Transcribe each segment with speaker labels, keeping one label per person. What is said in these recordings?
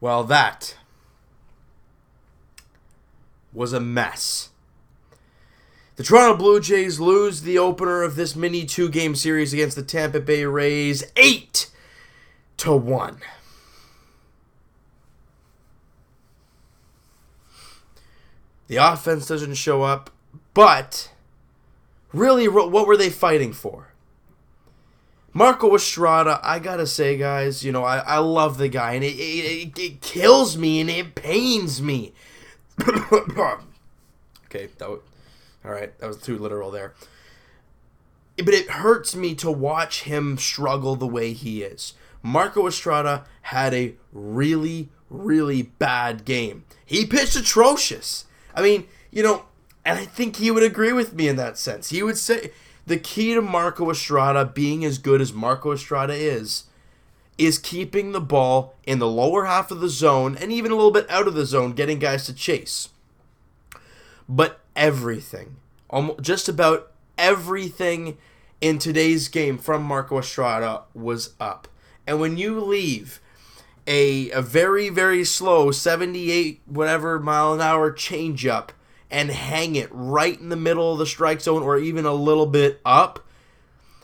Speaker 1: Well, that was a mess. The Toronto Blue Jays lose the opener of this mini 2-game series against the Tampa Bay Rays 8-1. The offense doesn't show up, but really, what were they fighting for? Marco Estrada, I gotta say, guys, I love the guy, and it kills me and it pains me. Okay, that was too literal there. But it hurts me to watch him struggle the way he is. Marco Estrada had a really, really bad game. He pitched atrocious. I mean, and I think he would agree with me in that sense. He would say the key to Marco Estrada being as good as Marco Estrada is keeping the ball in the lower half of the zone and even a little bit out of the zone, getting guys to chase. But everything, just about everything in today's game from Marco Estrada was up. And when you leave a very, very slow 78 whatever mile an hour changeup and hang it right in the middle of the strike zone or even a little bit up,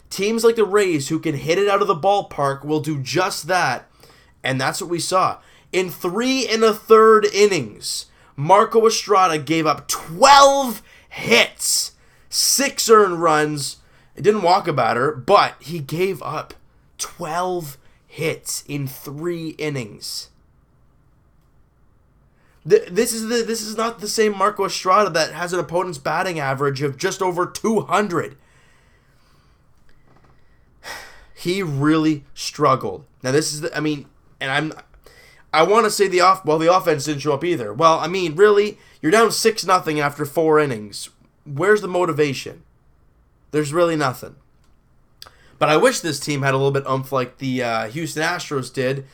Speaker 1: teams like the Rays who can hit it out of the ballpark will do just that. And that's what we saw. In 3 1/3 innings, Marco Estrada gave up 12 hits, 6 earned runs. It didn't walk a batter, but he gave up 12 hits in 3 innings. This is not the same Marco Estrada that has an opponent's batting average of just over 200. He really struggled. Now I want to say the offense didn't show up either. Well, really, you're down 6-0 after 4 innings. Where's the motivation? There's really nothing. But I wish this team had a little bit oomph like the Houston Astros did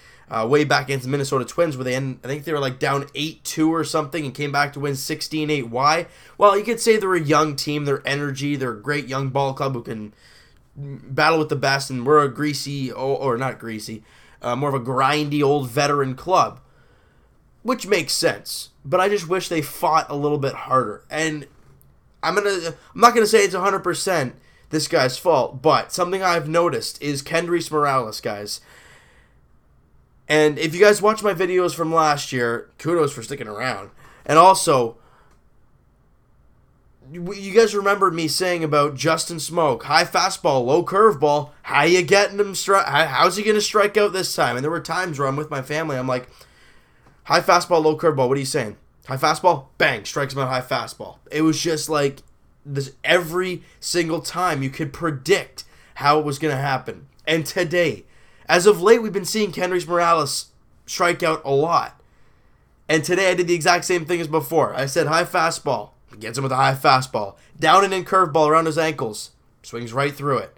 Speaker 1: way back against the Minnesota Twins, where I think they were down 8-2 or something and came back to win 16-8. Why? Well, you could say they're a young team, they're energy, they're a great young ball club who can battle with the best, and we're a more of a grindy old veteran club, which makes sense. But I just wish they fought a little bit harder. And I'm not gonna say it's 100% this guy's fault, but something I've noticed is Kendrys Morales, guys. And if you guys watch my videos from last year, kudos for sticking around. And also, you guys remember me saying about Justin Smoak, high fastball, low curveball. How you getting him? How's he going to strike out this time? And there were times where I'm with my family. I'm like, high fastball, low curveball. What are you saying? High fastball, bang, strikes him out high fastball. It was just like this every single time. You could predict how it was going to happen. And today, as of late, we've been seeing Kendrys Morales strike out a lot. And today I did the exact same thing as before. I said high fastball. He gets him with a high fastball. Down and in curveball around his ankles. Swings right through it.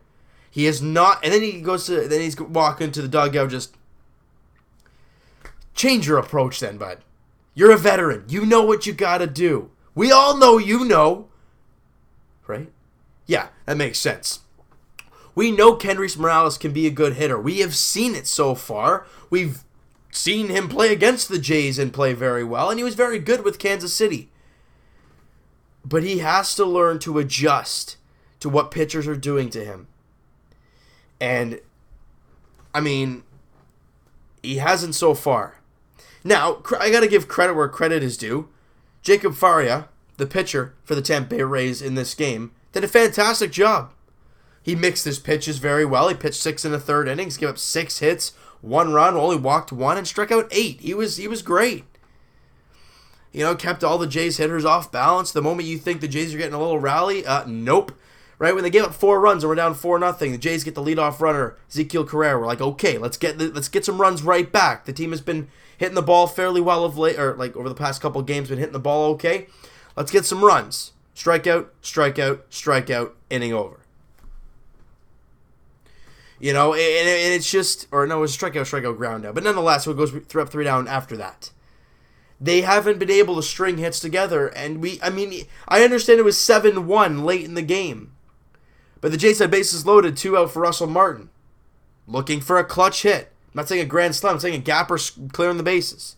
Speaker 1: He is not... And then he's walking to the dugout just... Change your approach then, bud. You're a veteran. You know what you gotta do. We all know you know. Right? Yeah, that makes sense. We know Kendrys Morales can be a good hitter. We have seen it so far. We've seen him play against the Jays and play very well, and he was very good with Kansas City. But he has to learn to adjust to what pitchers are doing to him. And, he hasn't so far. Now, I got to give credit where credit is due. Jacob Faria, the pitcher for the Tampa Bay Rays in this game, did a fantastic job. He mixed his pitches very well. He pitched 6 1/3 innings, gave up 6 hits, 1 run, only walked 1, and struck out 8. He was great. Kept all the Jays hitters off balance. The moment you think the Jays are getting a little rally, nope. Right when they gave up 4 runs and we're down 4-0, the Jays get the leadoff runner, Ezekiel Carrera. We're like, okay, let's get some runs right back. The team has been hitting the ball fairly well of late, or over the past couple of games, been hitting the ball okay. Let's get some runs. Strikeout, strikeout, strikeout, inning over. And it's just, or no, it was strikeout, strikeout, ground out. But nonetheless, it goes 3 up, 3 down after that. They haven't been able to string hits together, and I understand it was 7-1 late in the game. But the Jays had bases loaded, 2 out for Russell Martin. Looking for a clutch hit. not saying a grand slam. I'm saying a gapper clearing the bases.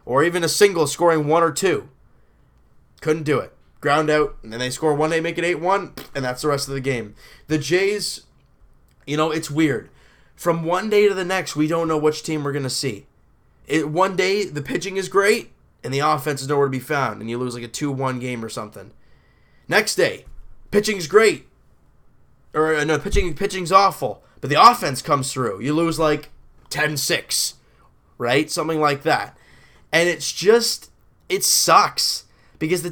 Speaker 1: Or even a single scoring 1 or 2. Couldn't do it. Ground out, and then they score 1, they make it 8-1, and that's the rest of the game. The Jays, it's weird. From one day to the next, we don't know which team we're going to see. One day, the pitching is great, and the offense is nowhere to be found, and you lose like a 2-1 game or something. Next day, pitching's great. Or, no, pitching's awful, but the offense comes through. You lose like 10-6, right? Something like that. And it's just, it sucks. Because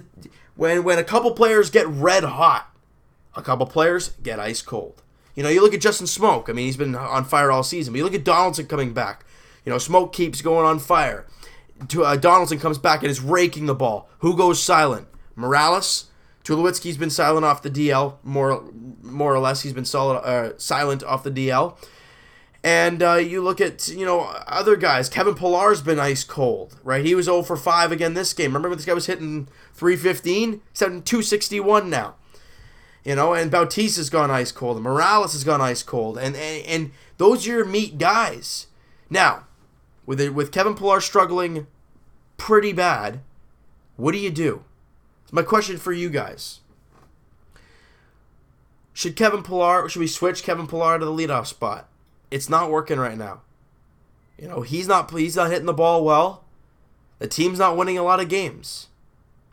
Speaker 1: when a couple players get red hot, a couple players get ice cold. You look at Justin Smoke. I mean, he's been on fire all season. But you look at Donaldson coming back. Smoke keeps going on fire. Donaldson comes back and is raking the ball. Who goes silent? Morales. Tulowitzki's been silent off the DL. More or less, he's been silent off the DL. And you look at, other guys. Kevin Pillar's been ice cold, right? He was 0 for 5 again this game. Remember this guy was hitting 315? He's hitting 261 now. And Bautista's gone ice cold. And Morales has gone ice cold. And those are your meat guys. Now, with Kevin Pillar struggling pretty bad, what do you do? It's my question for you guys. Should we switch Kevin Pillar to the leadoff spot? It's not working right now. He's not hitting the ball well. The team's not winning a lot of games.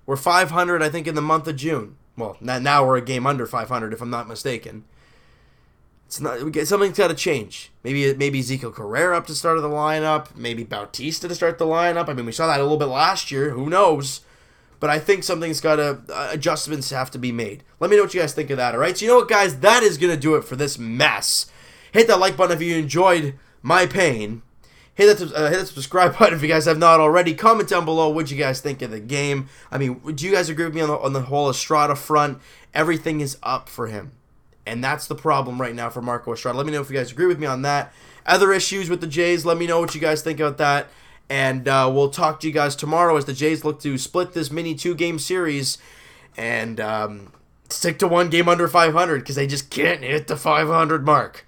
Speaker 1: We're 500, I think, in the month of June. Well, now we're a game under 500, if I'm not mistaken. Something's got to change. Maybe Ezekiel Carrera up to start of the lineup. Maybe Bautista to start the lineup. I mean, we saw that a little bit last year. Who knows? But I think adjustments have to be made. Let me know what you guys think of that, all right? So you know what, guys? That is going to do it for this mess. Hit that like button if you enjoyed my pain. Hit that subscribe button if you guys have not already. Comment down below what you guys think of the game. I mean, do you guys agree with me on the whole Estrada front? Everything is up for him. And that's the problem right now for Marco Estrada. Let me know if you guys agree with me on that. Other issues with the Jays, let me know what you guys think about that. And we'll talk to you guys tomorrow as the Jays look to split this mini 2-game series and stick to one game under 500 because they just can't hit the 500 mark.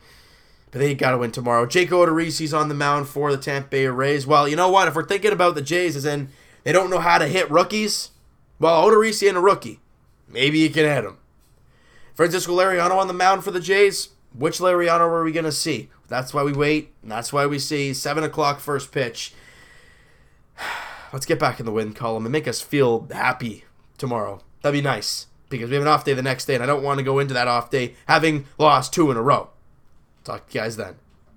Speaker 1: But they got to win tomorrow. Jake Odorizzi's on the mound for the Tampa Bay Rays. Well, you know what? If we're thinking about the Jays as in they don't know how to hit rookies, well, Odorizzi and a rookie. Maybe you can hit him. Francisco Lariano on the mound for the Jays. Which Lariano are we going to see? That's why we wait, and that's why we see 7 o'clock first pitch. Let's get back in the win column and make us feel happy tomorrow. That'd be nice, because we have an off day the next day, and I don't want to go into that off day having lost 2 in a row. Talk to you guys then.